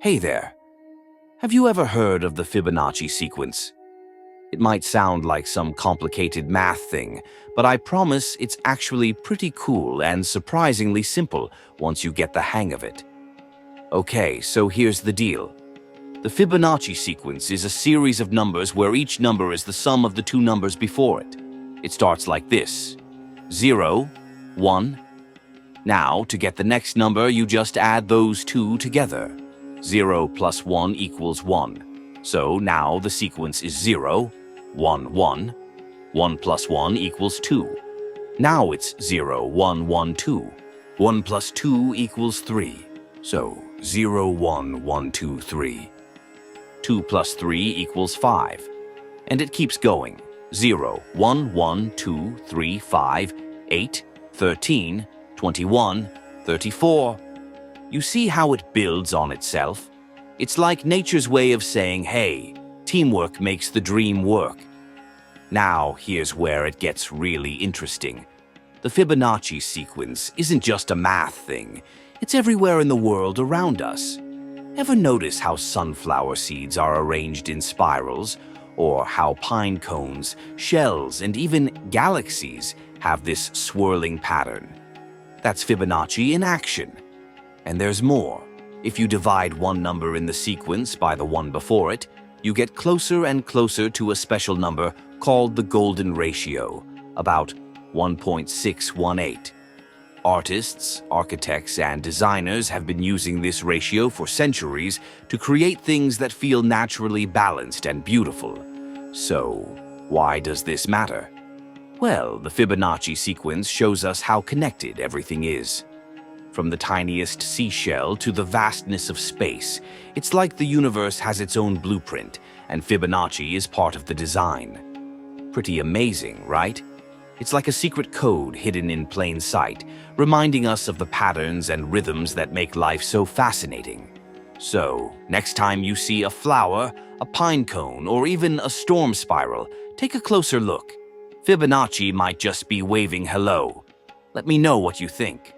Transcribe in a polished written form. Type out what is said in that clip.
Hey there. Have you ever heard of the Fibonacci sequence? It might sound like some complicated math thing, but I promise it's actually pretty cool and surprisingly simple once you get the hang of it. Okay, so here's the deal. The Fibonacci sequence is a series of numbers where each number is the sum of the two numbers before it. It starts like this: 0, 1. Now, to get the next number, you just add those two together. 0 plus 1 equals 1. So now the sequence is 0, 1, 1. 1 plus 1 equals 2. Now it's 0, 1, 1, 2. 1 plus 2 equals 3. So 0, 1, 1, 2, 3. 2 plus 3 equals 5. And it keeps going. 0, 1, 1, 2, 3, 5, 8, 13, 21, 34. You see how it builds on itself? It's like nature's way of saying, hey, teamwork makes the dream work. Now, here's where it gets really interesting. The Fibonacci sequence isn't just a math thing. It's everywhere in the world around us. Ever notice how sunflower seeds are arranged in spirals? Or how pine cones, shells, and even galaxies have this swirling pattern? That's Fibonacci in action. And there's more. If you divide one number in the sequence by the one before it, you get closer and closer to a special number called the golden ratio, about 1.618. Artists, architects, and designers have been using this ratio for centuries to create things that feel naturally balanced and beautiful. So, why does this matter? Well, the Fibonacci sequence shows us how connected everything is. From the tiniest seashell to the vastness of space, it's like the universe has its own blueprint, and Fibonacci is part of the design. Pretty amazing, right? It's like a secret code hidden in plain sight, reminding us of the patterns and rhythms that make life so fascinating. So, next time you see a flower, a pine cone, or even a storm spiral, take a closer look. Fibonacci might just be waving hello. Let me know what you think.